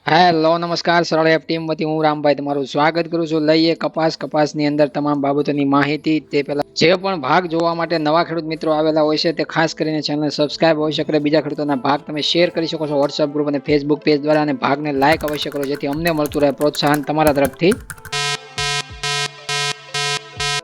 Hello નમસ્કાર સરળ app team વતી હું રામભાઈ તમારું સ્વાગત કરું છું. લઈએ કપાસની અંદર તમામ બાબતોની માહિતી. તે પહેલા જે પણ ભાગ જોવા માટે નવા ખેડૂત મિત્રો આવેલા હોય છે તે ખાસ કરીને ચેનલ સબસ્ક્રાઇબ હોઈ શકે, બીજા ખેડૂતોના ભાગ તમે શેર કરી શકો છો વોટ્સઅપ ગ્રુપ અને ફેસબુક પેજ દ્વારા, અને ભાગને લાઇક અવશ્ય કરો જેથી અમને મળતું રહે પ્રોત્સાહન તમારા તરફથી.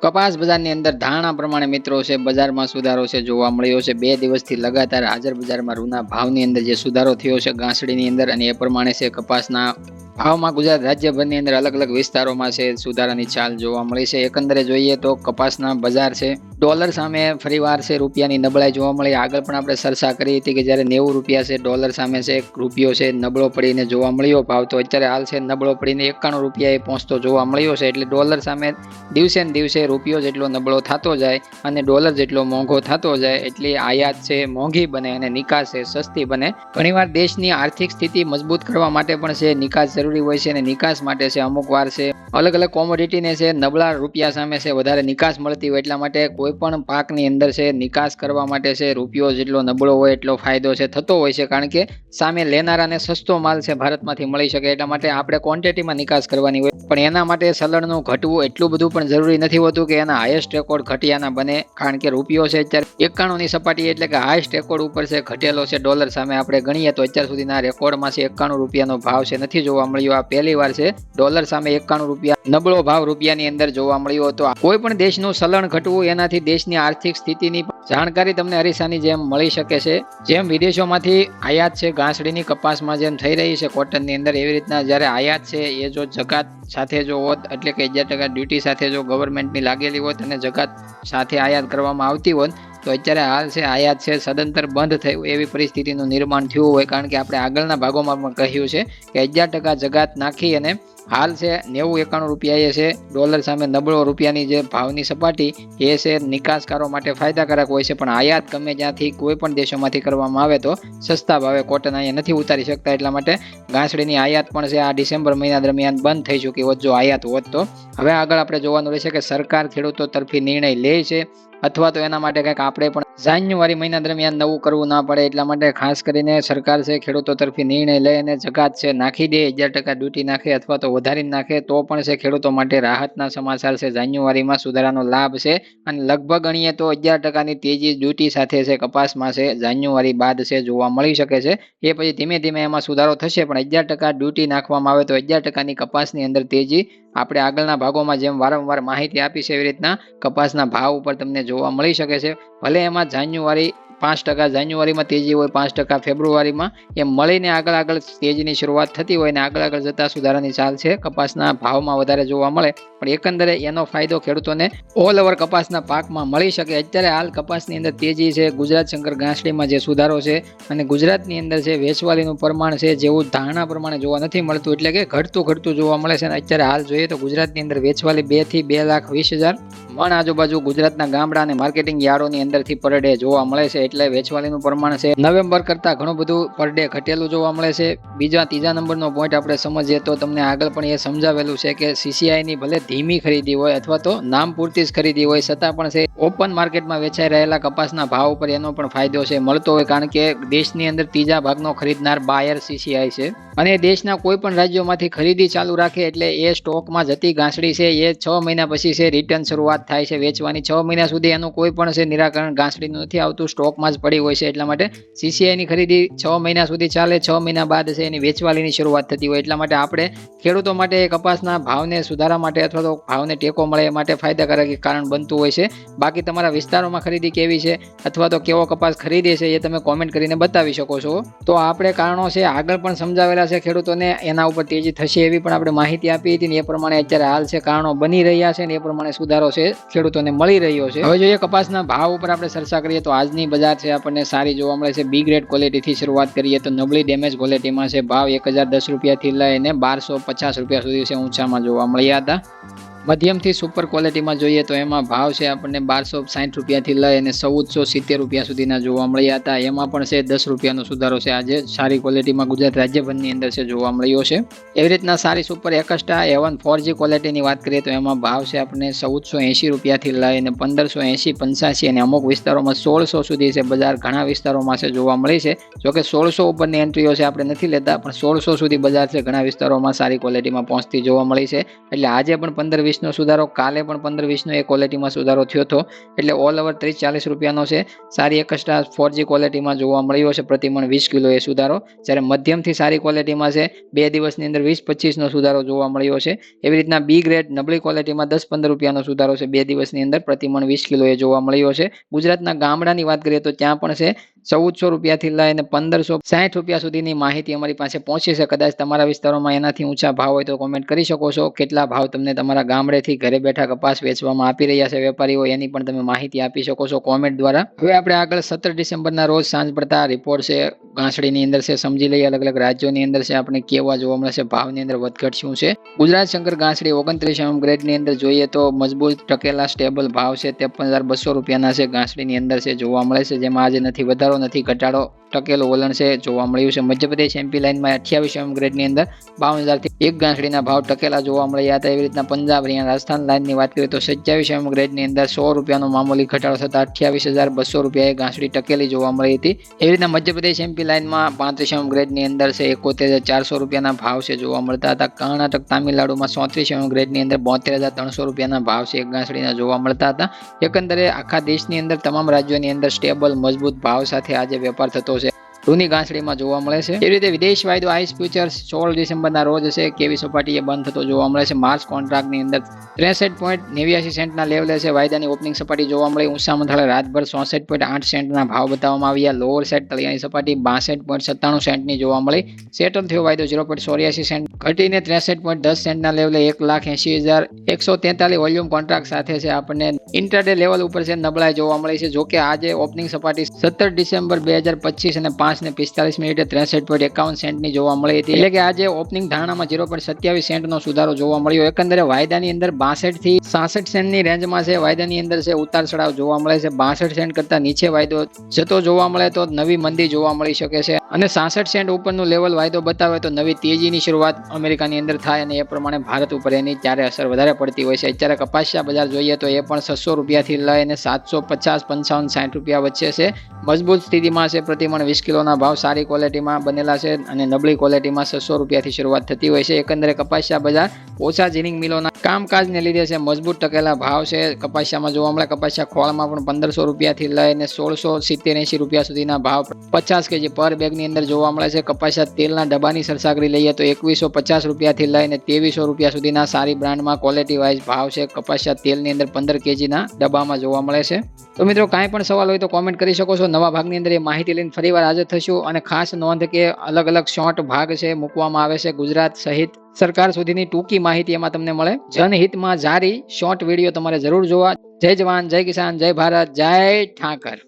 કપાસ બજારની અંદર ધારણા પ્રમાણે મિત્રો છે બજારમાં સુધારો છે જોવા મળ્યો છે. 2 દિવસથી લગાતાર હાજર બજારમાં રૂના ભાવની અંદર જે સુધારો થયો છે ઘાસડીની અંદર, અને એ પ્રમાણે છે કપાસના ભાવમાં ગુજરાત રાજ્યભરની અંદર અલગ અલગ વિસ્તારોમાં છે સુધારાની ચાલ જોવા મળી છે. એકંદરે જોઈએ તો કપાસના બજાર છે ડોલર સામે ફરીવાર છે રૂપિયાની નબળાઈ જોવા મળી. આગળ પણ આપણે ચર્ચા કરી હતી કે જ્યારે 90 રૂપિયા છે ડોલર સામે છે રૂપિયો છે નબળો પડીને જોવા મળ્યો ભાવ, તો અત્યારે હાલ છે નબળો પડીને 91 રૂપિયાએ પહોંચતો જોવા મળ્યો છે. એટલે ડોલર સામે દિવસે ને દિવસે રૂપિયો જેટલો નબળો થતો જાય અને ડોલર જેટલો મોંઘો થતો જાય એટલે આયાત છે મોંઘી બને અને નિકાસ છે સસ્તી બને. ઘણીવાર દેશની આર્થિક સ્થિતિ મજબૂત કરવા માટે પણ છે નિકાસ જરૂરી હોય છે, અને નિકાસ માટે છે અમુક વાર છે અલગ અલગ કોમોડિટીને છે નબળા રૂપિયા સામે છે વધારે નિકાસ મળતી હોય. એટલા માટે કોઈ પણ પાકની અંદર છે નિકાસ કરવા માટે છે રૂપિયો જેટલો નબળો હોય એટલો ફાયદો છે થતો હોય છે, કારણ કે સામે લેનારાને સસ્તો માલ છે ભારતમાંથી મળી શકે. એટલા માટે આપણે ક્વોન્ટિટીમાં નિકાસ કરવાની હોય, પણ એના માટે ચલણનું ઘટવું એટલું બધું પણ જરૂરી નથી હોતું કે એના હાઈએસ્ટ રેકોર્ડ ઘટ્યાના બને, કારણ કે રૂપિયો છે અત્યારે 91 ની સપાટી એટલે કે હાઈએસ્ટ રેકોર્ડ ઉપર છે ઘટેલો છે ડોલર સામે. આપણે ગણીએ તો અત્યાર સુધીના રેકોર્ડમાં છે 91 રૂપિયાનો ભાવ છે નથી જોવા મળ્યો. આ પહેલી વાર છે ડોલર સામે 91 રૂપિયા નબળો ભાવ રૂપિયાની અંદર જોવા મળ્યો હતો. કોઈ પણ દેશનું ચલણ ઘટવું એનાથી દેશની આર્થિક સ્થિતિની જાણકારી તમને અરીસાની જેમ મળી શકે છે. જેમ વિદેશોમાંથી આયાત છે ઘાસડીની કપાસમાં જેમ થઈ રહી છે કોટનની અંદર, એવી રીતના જ્યારે આયાત છે એ જો જકાત સાથે જો હોત એટલે કે 11% ડ્યુટી સાથે જો ગવર્મેન્ટની લાગેલી હોત અને જકાત સાથે આયાત કરવામાં આવતી હોત તો અત્યારે હાલ છે આયાત છે સદંતર બંધ થયું એવી પરિસ્થિતિનું નિર્માણ થયું હોય, કારણ કે આપણે આગળના ભાગોમાં પણ કહ્યું છે કે 11% જકાત નાખી અને હાલ છે 90-91 રૂપિયા છે ડોલર સામે નબળો રૂપિયાની જે ભાવની સપાટી એ છે નિકાસકારો માટે ફાયદાકારક હોય છે. પણ આયાત ગમે જ્યાંથી કોઈ પણ દેશોમાંથી કરવામાં આવે તો સસ્તા ભાવે કોટન અહીંયા નથી ઉતારી શકતા. એટલા માટે ઘાસડીની આયાત પણ છે આ ડિસેમ્બર મહિના દરમિયાન બંધ થઈ ચૂકી હોત જો આયાત હોત તો. હવે આગળ આપણે જોવાનું રહેશે કે સરકાર ખેડૂતો તરફી નિર્ણય લે છે અથવા તો એના માટે કંઈક આપણે પણ જાન્યુઆરી મહિના દરમિયાન નવું કરવું ના પડે. એટલા માટે ખાસ કરીને સરકાર છે ખેડૂતો તરફી નિર્ણય લઈ અને જકાત છે નાખી દે, 11% ડ્યુટી નાખે અથવા તો વધારીને નાખે તો પણ છે ખેડૂતો માટે રાહતના સમાચાર છે. જાન્યુઆરીમાં સુધારાનો લાભ છે અને લગભગ ગણીએ તો 11%ની તેજી ડ્યુટી સાથે છે કપાસમાં છે જાન્યુઆરી બાદ છે જોવા મળી શકે છે. એ પછી ધીમે ધીમે એમાં સુધારો થશે, પણ 11% ડ્યુટી નાખવામાં આવે તો 11%ની કપાસની અંદર તેજી આપણે આગળના ભાગોમાં જેમ વારંવાર માહિતી આપી છે એવી રીતના કપાસના ભાવ ઉપર તમને જોવા મળી શકે છે. ભલે એમાં જાન્યુઆરી 5% જાન્યુઆરીમાં તેજી હોય, 5% ફેબ્રુઆરીમાં, એમ મળીને આગળ તેજીની શરૂઆત થતી હોય ને આગળ જતા સુધારાની ચાલ છે કપાસના ભાવમાં વધારે જોવા મળે. પણ એકંદરે એનો ફાયદો ખેડૂતોને ઓલ ઓવર કપાસના પાકમાં મળી શકે. અત્યારે હાલ કપાસની અંદર તેજી છે, ગુજરાત શંકર ઘાસડીમાં જે સુધારો છે અને ગુજરાતની અંદર છે વેચવાલીનું પ્રમાણ છે જેવું ધારણા પ્રમાણે જોવા નથી મળતું, એટલે કે ઘટતું જોવા મળે છે. અને અત્યારે હાલ જોઈએ તો ગુજરાતની અંદર વેચવાલી 2 થી 2,20,000 મણ આજુબાજુ ગુજરાતના ગામડા અને માર્કેટિંગ યાર્ડોની અંદરથી પર ડે જોવા મળે છે. એટલે વેચવાલીનું પ્રમાણ છે નવેમ્બર કરતા ઘણું બધું પર ડે ઘટેલું જોવા મળે છે. ત્રીજા નંબરનો પોઈન્ટ આપણે સમજીએ તો તમને આગળ પણ એ સમજાવેલું છે કે સીસીઆઈની ભલે ધીમી ખરીદી હોય અથવા તો નામ પૂરતી જ ખરીદી હોય છતાં પણ છે ઓપન માર્કેટમાં વેચાઈ રહેલા કપાસના ભાવ ઉપર એનો પણ ફાયદો છે મળતો હોય, કારણ કે દેશની અંદર ત્રીજા ભાગનો ખરીદનાર બાયર સીસીઆઈ છે અને દેશના કોઈ પણ રાજ્યોમાંથી ખરીદી ચાલુ રાખે એટલે એ સ્ટોકમાં જતી ઘાસડી છે એ 6 મહિના પછી છે રિટર્ન શરૂઆત થાય છે વેચવાની. 6 મહિના સુધી એનું કોઈ પણ છે નિરાકરણ ઘાસડીનું નથી આવતું, સ્ટોકમાં જ પડી હોય છે. એટલા માટે સીસીઆઈની ખરીદી 6 મહિના સુધી ચાલે, 6 મહિના બાદ છે એની વેચવાલીની શરૂઆત થતી હોય. એટલા માટે આપણે ખેડૂતો માટે કપાસના ભાવને સુધારા માટે અથવા તો ભાવને ટેકો મળે એ માટે ફાયદાકારક કારણ બનતું હોય છે. બાકી તમારા વિસ્તારોમાં ખરીદી કેવી છે અથવા તો કેવો કપાસ ખરીદે છે એ તમે કોમેન્ટ કરીને બતાવી શકો છો. તો આપણે કારણો છે આગળ પણ સમજાવેલા છે ખેડૂતોને, એના ઉપર તેજી થશે એવી પણ આપણે માહિતી આપી હતી ને એ પ્રમાણે અત્યારે હાલ છે કારણો બની રહ્યા છે ને એ પ્રમાણે સુધારો છે ખેડૂતોને મળી રહ્યો છે. હવે જોઈએ કપાસના ભાવ ઉપર આપણે ચર્ચા કરીએ તો આજની બજાર છે આપણને સારી જોવા મળે છે. બી ગ્રેડ ક્વોલિટીથી શરૂઆત કરીએ તો નબળી ડેમેજ ક્વોલિટીમાં છે ભાવ 1,010 રૂપિયાથી લઈને 1,250 રૂપિયા સુધી છે ઊંચામાં જોવા મળ્યા હતા. મધ્યમથી સુપર ક્વોલિટીમાં જોઈએ તો એમાં ભાવ છે આપણને 1260 રૂપિયાથી લઈ અને 1470 રૂપિયા સુધીના જોવા મળ્યા હતા. એમાં પણ છે 10 રૂપિયાનો સુધારો છે આજે સારી ક્વોલિટીમાં ગુજરાત રાજ્યભરની અંદર છે જોવા મળ્યો છે. એવી રીતના સારી સુપર એક્સ્ટ્રા A1 4G ક્વોલિટીની વાત કરીએ તો એમાં ભાવ છે આપણને 1480 રૂપિયાથી લઈ અને 1580, 85 અને અમુક વિસ્તારોમાં 1600 સુધી છે. બજાર ઘણા વિસ્તારોમાં છે જોવા મળી છે. જોકે 1600 ઉપરની એન્ટ્રીઓ છે આપણે નથી લેતા, પણ 1600 સુધી બજાર છે ઘણા વિસ્તારોમાં સારી ક્વોલિટીમાં પહોંચતી જોવા મળી છે. એટલે આજે પણ 15-20 નો સુધારો, કાલે પણ 15-20 નો એ ક્વોલિટીમાં સુધારો થયો હતો. એટલે ઓલ ઓવર 30-40 રૂપિયાનો છે સારી એક્સ્ટ્રા 4G ક્વોલિટીમાં જોવા મળ્યો છે પ્રતિમણ 20 કિલો એ સુધારો. જ્યારે મધ્યમથી સારી ક્વોલિટીમાં છે 2 દિવસની અંદર 20-25 નો સુધારો જોવા મળ્યો છે. એવી રીતના બી ગ્રેડ નબળી ક્વોલિટીમાં 10-15 રૂપિયાનો સુધારો છે 2 દિવસની અંદર પ્રતિમણ 20 કિલો એ જોવા મળ્યો છે. ગુજરાતના ગામડાની વાત કરીએ તો ત્યાં પણ છે 1400 રૂપિયાથી લઈને 1560 રૂપિયા સુધીની માહિતી અમારી પાસે પહોંચી છે. કદાચ તમારા વિસ્તારોમાં એનાથી ઊંચા ભાવ હોય તો કોમેન્ટ કરી શકો છો. કેટલા ભાવ તમને તમારા ગામડેથી ઘરે બેઠા કપાસ વેચવામાં આપી રહ્યા છે વેપારીઓ, એની પણ તમે માહિતી આપી શકો છો કોમેન્ટ દ્વારા. હવે આપણે આગળ 17 ડિસેમ્બરના રોજ સાંજ પડતા રિપોર્ટ છે ઘાસડીની અંદર છે સમજી લઈએ. અલગ અલગ રાજ્યોની અંદર છે આપણે કેવા જોવા મળશે ભાવની અંદર વધઘટ શું છે. ગુજરાત શંકર ઘાસડી 29 ગ્રેડની અંદર જોઈએ તો મજબૂત ટકેલા સ્ટેબલ ભાવ છે 53,200 રૂપિયાના છે ઘાસડીની અંદર છે જોવા મળે છે. જેમાં આજે નથી વધારો નથી ઘટાડો, ટકેલું વલણ છે જોવા મળ્યું છે. મધ્યપ્રદેશ MP લાઇનમાં 28 ગ્રેડની અંદર 52,000 થી એક ઘાસડીના ભાવ ટકેલા જોવા મળ્યા હતા. એવી રીતના પંજાબ હરિયાણા રાજસ્થાન લાઇનની વાત કરીએ તો 27 ગ્રેડની અંદર 100 રૂપિયાનો મામૂલી ઘટાડો થતા 28,200 રૂપિયા એ ઘાસડી ટકેલી જોવા મળી હતી. એવી રીતના મધ્યપ્રદેશ MP લાઇનમાં 35 ગ્રેડની અંદર છે 71,400 રૂપિયાના ભાવ છે જોવા મળતા હતા. કર્ણાટક તામિલનાડુમાં 34 ગ્રેડની અંદર 72,300 રૂપિયાના ભાવ છે એક ઘાસડીના જોવા મળતા હતા. એકંદરે આખા દેશની અંદર તમામ રાજ્યોની અંદર સ્ટેબલ મજબૂત ભાવ સાથે આજે વેપાર થતો છે રૂની ઘાસડીમાં જોવા મળે છે. એવી રીતે વિદેશ વાયદો આઈસ ફ્યુચર્સ 16 ડિસેમ્બરના રોજ છે કેવી સપાટીએ બંધ થતો જોવા મળે છે. માર્ચ કોન્ટ્રાક્ટની અંદર 63.89 સેન્ટના લેવલે છે વાયદાની ઓપનિંગ સપાટી જોવા મળી. ઊંચા મથાળે રાતભર 64.8 સેન્ટના ભાવ બતાવવામાં આવ્યા. લોઅર સાઇડ તળિયાની સપાટી 62.97 સેન્ટની જોવા મળી. સેટલ થયો વાયદો 0.84 સેન્ટ ઘટીને 63.10 સેન્ટના લેવલે 1,80,143 વોલ્યુમ કોન્ટ્રાક્ટ સાથે છે આપણને ઇન્ટરડે લેવલ ઉપર છે નબળાઈ જોવા મળી છે. જોકે આજે ઓપનિંગ સપાટી 17 ડિસેમ્બર 2025 અને 5:45 63.51 સેન્ટની જોવા મળી હતી. એટલે કે આજે ઓપનિંગ ધારણામાં 0.27 સેન્ટનો સુધારો જોવા મળ્યો. એકંદરે વાયદાની અંદર 62 થી 66 સેન્ટની રેન્જમાં છે વાયદાની અંદર છે ઉતાર ચઢાવ જોવા મળે છે. 62 સેન્ટ કરતા નીચે વાયદો જતો જોવા મળે તો નવી મંદી જોવા મળી શકે છે અને 66 સેન્ટ ઉપરનું લેવલ વાયદો બતાવે તો નવી તેજીની શરૂઆત અમેરિકાની અંદર થાય અને એ પ્રમાણે ભારત ઉપર એની ત્યારે અસર વધારે પડતી હોય છે. અત્યારે કપાસિયા બજાર જોઈએ તો એ પણ 600 રૂપિયાથી લઈને 750, 55, 60 રૂપિયા વચ્ચે છે. મજબૂત સ્થિતિમાં છે પ્રતિમણ 20 કિલોના ભાવ સારી ક્વોલિટીમાં બનેલા છે અને નબળી ક્વોલિટીમાં 600 રૂપિયાથી શરૂઆત થતી હોય છે. એકંદરે કપાસિયા બજાર ઓછા જીનિંગ મિલોના કામકાજને લીધે છે મજબૂત ટકેલા ભાવ છે કપાસિયામાં જોવા મળે. કપાસિયા ખોળમાં પણ 1500 રૂપિયાથી લઈને 1670-80 રૂપિયા સુધીના ભાવ 50 kg પર બેગની અંદર જોવા મળે છે. કપાસિયા તેલના ડબ્બાની સરસાગરી લઈએ તો 2150 રૂપિયાથી લઈને 2300 રૂપિયા સુધીના સારી બ્રાન્ડમાં ક્વોલિટી વાઇઝ ભાવ છે કપાસિયા તેલની અંદર 15 kgના ડબ્બામાં જોવા મળે છે. તો મિત્રો કાંઈ પણ સવાલ હોય તો કોમેન્ટ કરી શકો છો. નવા ભાગની અંદર એ માહિતી લઈને ફરીવાર હાજર થશું અને ખાસ નોંધ કે અલગ અલગ શોર્ટ ભાગ છે મૂકવામાં આવે છે ગુજરાત સહિત સરકાર સુધીની ટૂંકી માહિતી એમાં તમને મળે. જનહિતમાં જારી શોર્ટ વિડીયો તમારે જરૂર જોવા. જય જવાન, જય કિસાન, જય ભારત, જય ઠાકર.